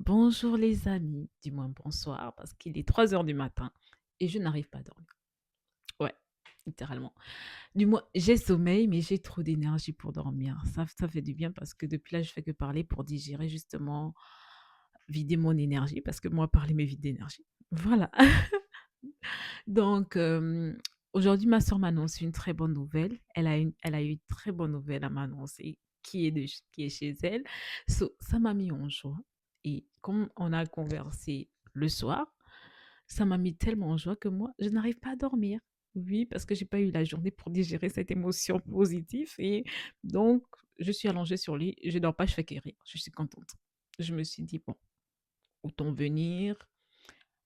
Bonjour les amis, du moins bonsoir, parce qu'il est 3 heures du matin et je n'arrive pas à dormir. Ouais, littéralement. Du moins, j'ai sommeil, mais j'ai trop d'énergie pour dormir. Ça fait du bien parce que depuis là, je fais que parler pour digérer justement, vider mon énergie, parce que moi, parler me vide d'énergie. Voilà. Donc, aujourd'hui, ma soeur m'annonce une très bonne nouvelle. Elle a eu une très bonne nouvelle à m'annoncer qui est chez elle. Ça m'a mis en joie. Et comme on a conversé le soir, ça m'a mis tellement en joie que moi, je n'arrive pas à dormir. Oui, parce que j'ai pas eu la journée pour digérer cette émotion positive. Et donc, je suis allongée sur lui. Je dors pas, je fais que rire. Je suis contente. Je me suis dit, bon, autant venir,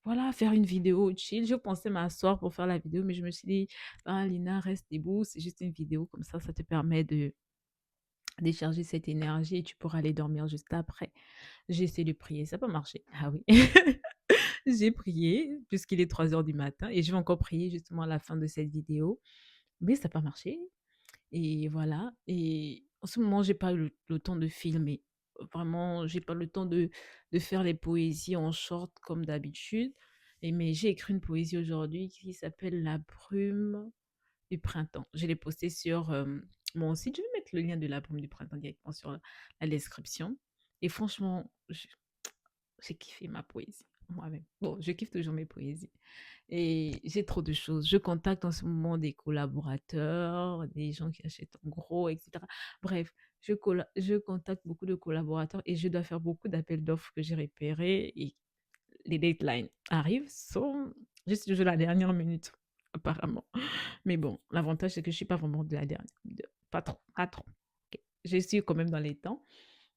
voilà, faire une vidéo chill. Je pensais m'asseoir pour faire la vidéo, mais je me suis dit: «Ah Lina, reste debout, c'est juste une vidéo comme ça te permet de décharger cette énergie et tu pourras aller dormir juste après». J'ai essayé de prier, ça n'a pas marché. Ah oui. J'ai prié puisqu'il est 3 heures du matin et je vais encore prier justement à la fin de cette vidéo, mais ça n'a pas marché et voilà. Et en ce moment, j'ai pas eu le temps de filmer. Vraiment, j'ai pas le temps de faire les poésies en short comme d'habitude. Mais j'ai écrit une poésie aujourd'hui qui s'appelle La brume du printemps. Je l'ai postée sur mon site. Je vais mettre le lien de La brume du printemps directement sur la description. Et franchement, j'ai kiffé ma poésie moi-même. Bon, je kiffe toujours mes poésies. Et j'ai trop de choses. Je contacte en ce moment des collaborateurs, des gens qui achètent en gros, etc. Bref, je contacte beaucoup de collaborateurs et je dois faire beaucoup d'appels d'offres que j'ai repérés. Et les deadlines arrivent sans... Je suis toujours la dernière minute, apparemment. Mais bon, l'avantage, c'est que je ne suis pas vraiment de la dernière. Pas trop, pas trop. Ok. Je suis quand même dans les temps.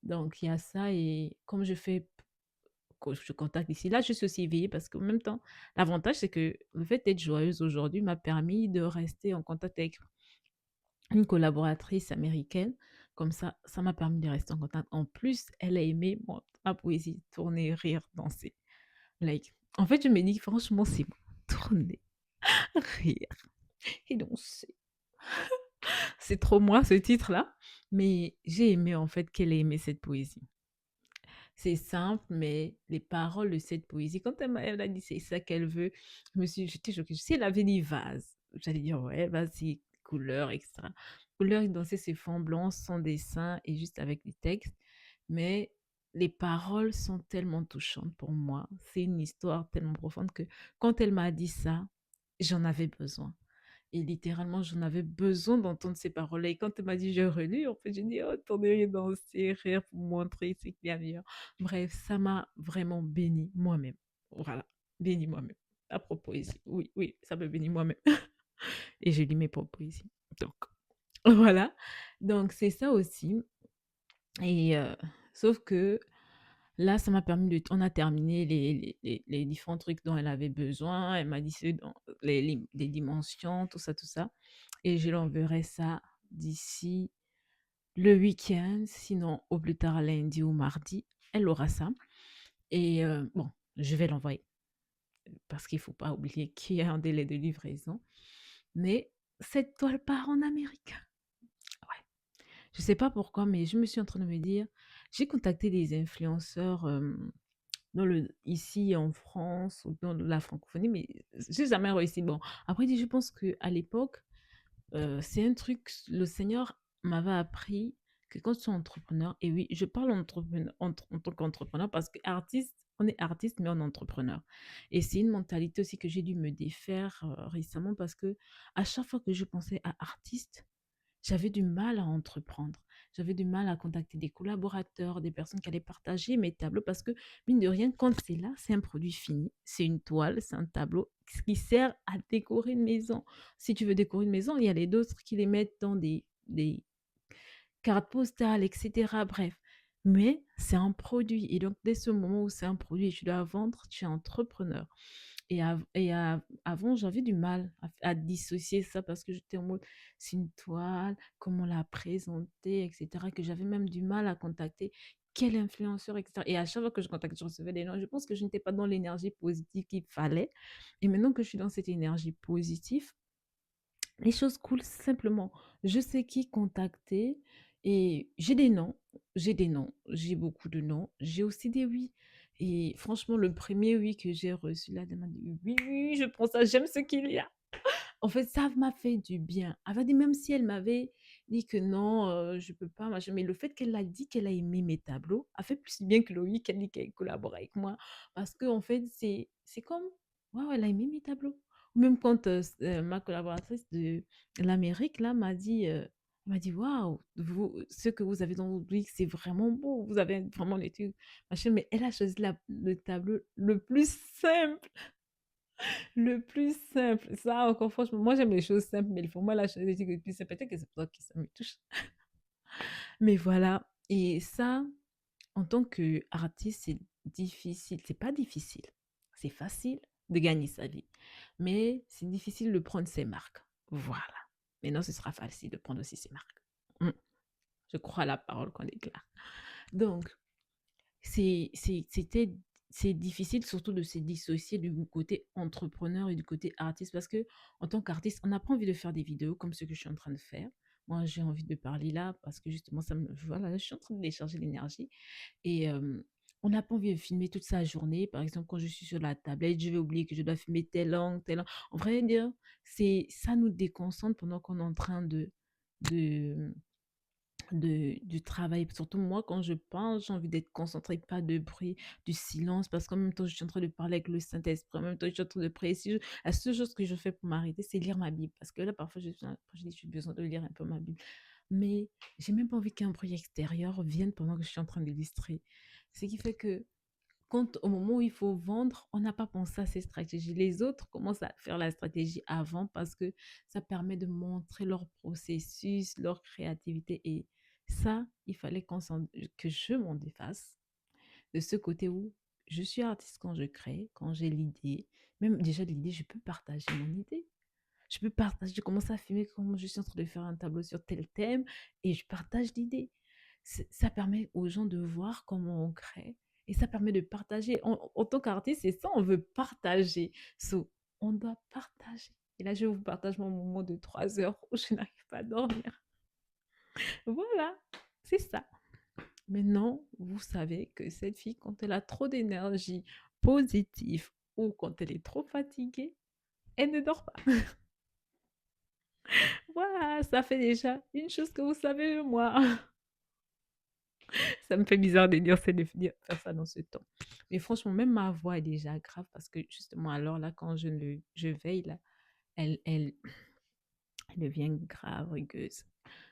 Donc, il y a ça. Et comme je fais que je contacte ici. Là, je suis aussi éveillée parce qu'en même temps, l'avantage, c'est que le fait d'être joyeuse aujourd'hui m'a permis de rester en contact avec une collaboratrice américaine. Comme ça m'a permis de rester en contact. En plus, elle a aimé ma poésie, tourner, rire, danser. Like, en fait, je me dis, franchement, c'est bon. Tourner, rire et danser. C'est trop moi, ce titre-là. Mais j'ai aimé, en fait, qu'elle ait aimé cette poésie. C'est simple, mais les paroles de cette poésie, quand elle a dit c'est ça qu'elle veut, j'étais choquée. Si elle avait dit vase, j'allais dire ouais, vas-y, couleur, etc. Couleur, il dansait ses fonds blancs, sans dessin et juste avec des textes. Mais les paroles sont tellement touchantes pour moi. C'est une histoire tellement profonde que quand elle m'a dit ça, j'en avais besoin. Et littéralement, j'en avais besoin d'entendre ces paroles-là. Et quand elle m'a dit, je relu, en fait, j'ai dit, oh, tourner, danser, rire pour montrer c'est qu'il y a meilleur. Bref, ça m'a vraiment béni moi-même. Voilà, béni moi-même. À propos poésie. Oui, oui, ça m'a béni moi-même. Et j'ai lu mes propres poésies. Donc, voilà. Donc, c'est ça aussi. Et sauf que là, ça m'a permis de... On a terminé les différents trucs dont elle avait besoin. Elle m'a dit les dimensions, tout ça, tout ça. Et je l'enverrai ça d'ici le week-end, sinon au plus tard lundi ou mardi. Elle aura ça. Et bon, je vais l'envoyer parce qu'il ne faut pas oublier qu'il y a un délai de livraison. Mais cette toile part en Amérique. Ouais. Je ne sais pas pourquoi, mais je me suis en train de me dire, j'ai contacté des influenceurs ici en France ou dans la francophonie, mais j'ai jamais réussi. Bon, après, je pense qu'à l'époque, c'est un truc, le Seigneur m'avait appris que quand tu es entrepreneur, et oui, je parle en tant qu'entrepreneur parce que artiste, on est artiste, mais on est entrepreneur. Et c'est une mentalité aussi que j'ai dû me défaire récemment parce que à chaque fois que je pensais à artiste, j'avais du mal à entreprendre. J'avais du mal à contacter des collaborateurs, des personnes qui allaient partager mes tableaux parce que, mine de rien, quand c'est là, c'est un produit fini. C'est une toile, c'est un tableau qui sert à décorer une maison. Si tu veux décorer une maison, il y a les d'autres qui les mettent dans des cartes postales, etc. Bref. Mais c'est un produit. Et donc, dès ce moment où c'est un produit et tu dois vendre, tu es entrepreneur. Avant, j'avais du mal à dissocier ça parce que j'étais en mode, c'est une toile, comment la présenter, etc. Que j'avais même du mal à contacter quel influenceur, etc. Et à chaque fois que je contactais, je recevais des noms. Je pense que je n'étais pas dans l'énergie positive qu'il fallait. Et maintenant que je suis dans cette énergie positive, les choses coulent simplement. Je sais qui contacter et j'ai des noms, j'ai beaucoup de noms, j'ai aussi des oui. Et franchement, le premier oui que j'ai reçu, là, elle m'a dit: «Oui, oui, je prends ça, j'aime ce qu'il y a». En fait, ça m'a fait du bien. Elle m'a dit, même si elle m'avait dit que non, je peux pas, machin, mais le fait qu'elle a dit qu'elle a aimé mes tableaux a fait plus bien que le oui qu'elle dit qu'elle collabore avec moi. Parce que en fait, c'est comme, waouh, elle a aimé mes tableaux. Ou même quand ma collaboratrice de l'Amérique, là, m'a dit, waouh, ce que vous avez dans vos briques, c'est vraiment beau. Vous avez vraiment les trucs, machin. Mais elle a choisi le tableau le plus simple. Le plus simple, ça encore franchement, moi j'aime les choses simples, mais pour moi la chose le plus simple, peut-être que c'est pour ça que ça me touche. Mais voilà, et ça, en tant qu'artiste, c'est difficile. C'est pas difficile, c'est facile de gagner sa vie, mais c'est difficile de prendre ses marques. Voilà. Maintenant, ce sera facile de prendre aussi ses marques. Mm. Je crois à la parole qu'on déclare. Donc, c'est c'est c'était c'est difficile surtout de se dissocier du côté entrepreneur et du côté artiste parce que en tant qu'artiste, on n'a pas envie de faire des vidéos comme ce que je suis en train de faire. Moi, j'ai envie de parler là parce que justement, voilà, je suis en train de décharger l'énergie et on n'a pas envie de filmer toute sa journée. Par exemple, quand je suis sur la tablette, je vais oublier que je dois filmer telle langue, telle langue. En vrai dire, ça nous déconcentre pendant qu'on est en train de du travail. Surtout moi, quand je pense, j'ai envie d'être concentrée, pas de bruit, du silence, parce qu'en même temps, je suis en train de parler avec le Saint-Esprit, en même temps, je suis en train de prier. La seule chose que je fais pour m'arrêter, c'est lire ma Bible. Parce que là, parfois, j'ai besoin de lire un peu ma Bible. Mais j'ai même pas envie qu'un bruit extérieur vienne pendant que je suis en train de distraire. Ce qui fait que quand au moment où il faut vendre, on n'a pas pensé à ces stratégies. Les autres commencent à faire la stratégie avant parce que ça permet de montrer leur processus, leur créativité. Et ça, il fallait que je m'en défasse de ce côté où je suis artiste quand je crée, quand j'ai l'idée. Même déjà de l'idée, je peux partager mon idée. Je peux partager, je commence à filmer comment je suis en train de faire un tableau sur tel thème et je partage l'idée. Ça permet aux gens de voir comment on crée et ça permet de partager. En tant qu'artiste, c'est ça, on veut partager. On doit partager. Et là, je vous partage mon moment de 3 heures où je n'arrive pas à dormir. Voilà, c'est ça. Maintenant, vous savez que cette fille, quand elle a trop d'énergie positive ou quand elle est trop fatiguée, elle ne dort pas. Voilà, ça fait déjà une chose que vous savez de moi. Ça me fait bizarre de dire ça, faire ça dans ce temps. Mais franchement, même ma voix est déjà grave parce que justement, alors là, quand je veille, là, elle, elle, elle devient grave, rugueuse.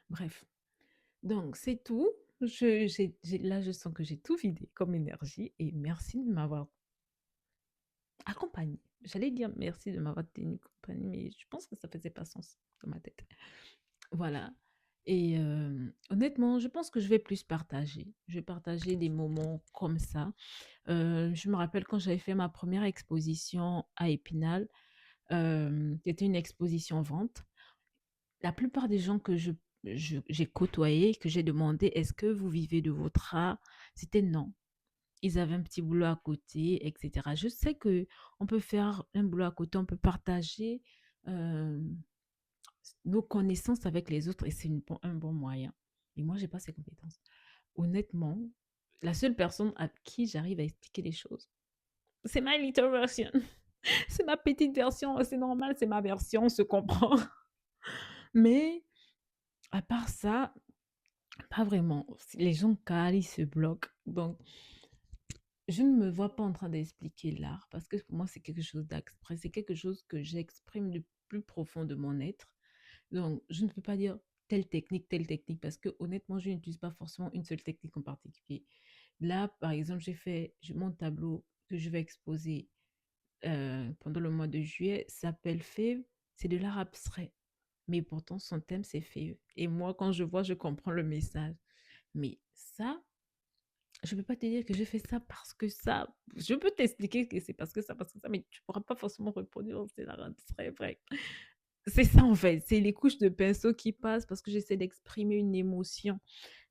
Bref, donc c'est tout. Là, je sens que j'ai tout vidé comme énergie et merci de m'avoir accompagnée. J'allais dire merci de m'avoir tenu compagnie, mais je pense que ça faisait pas sens dans ma tête. Voilà. Et honnêtement, je pense que je vais plus partager. Je vais partager des moments comme ça. Je me rappelle quand j'avais fait ma première exposition à Épinal, c'était une exposition vente. La plupart des gens que j'ai côtoyés, que j'ai demandé, est-ce que vous vivez de votre art? C'était non. Ils avaient un petit boulot à côté, etc. Je sais que on peut faire un boulot à côté, on peut partager euh, nos connaissances avec les autres et c'est un bon moyen. Et moi, j'ai pas ces compétences. Honnêtement, la seule personne à qui j'arrive à expliquer les choses, c'est ma little version. C'est ma petite version, c'est normal, c'est ma version, on se comprend. Mais à part ça, pas vraiment. Les gens calent, ils se bloquent. Donc, je ne me vois pas en train d'expliquer l'art parce que pour moi, c'est quelque chose d'exprès. C'est quelque chose que j'exprime du plus profond de mon être. Donc, je ne peux pas dire telle technique, parce que honnêtement, je n'utilise pas forcément une seule technique en particulier. Là, par exemple, mon tableau que je vais exposer pendant le mois de juillet s'appelle Fève. C'est de l'art abstrait. Mais pourtant, son thème, c'est Fève. Et moi, quand je vois, je comprends le message. Mais ça, je ne peux pas te dire que je fais ça parce que ça. Je peux t'expliquer que c'est parce que ça, mais tu ne pourras pas forcément reproduire. C'est l'art abstrait, vrai. C'est ça en fait, c'est les couches de pinceau qui passent parce que j'essaie d'exprimer une émotion.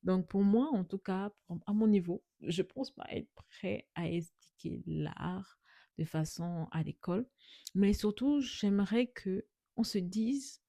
Donc pour moi, en tout cas, à mon niveau, je pense pas être prêt à expliquer l'art de façon à l'école. Mais surtout, j'aimerais que on se dise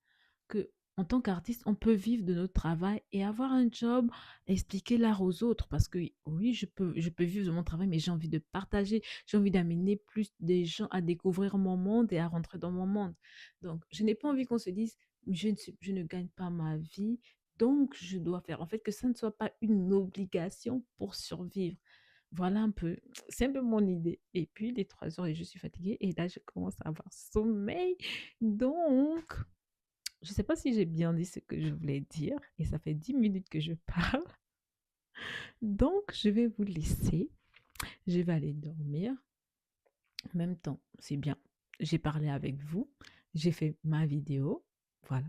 que en tant qu'artiste, on peut vivre de notre travail et avoir un job, expliquer l'art aux autres. Parce que oui, je peux vivre de mon travail, mais j'ai envie de partager, j'ai envie d'amener plus des gens à découvrir mon monde et à rentrer dans mon monde. Donc, je n'ai pas envie qu'on se dise, je ne gagne pas ma vie, donc je dois faire. En fait, que ça ne soit pas une obligation pour survivre. Voilà un peu, c'est un peu mon idée. Et puis, les 3 heures, et je suis fatiguée. Et là, je commence à avoir sommeil. Donc, je ne sais pas si j'ai bien dit ce que je voulais dire. Et ça fait 10 minutes que je parle. Donc, je vais vous laisser. Je vais aller dormir. En même temps, c'est bien. J'ai parlé avec vous. J'ai fait ma vidéo. Voilà.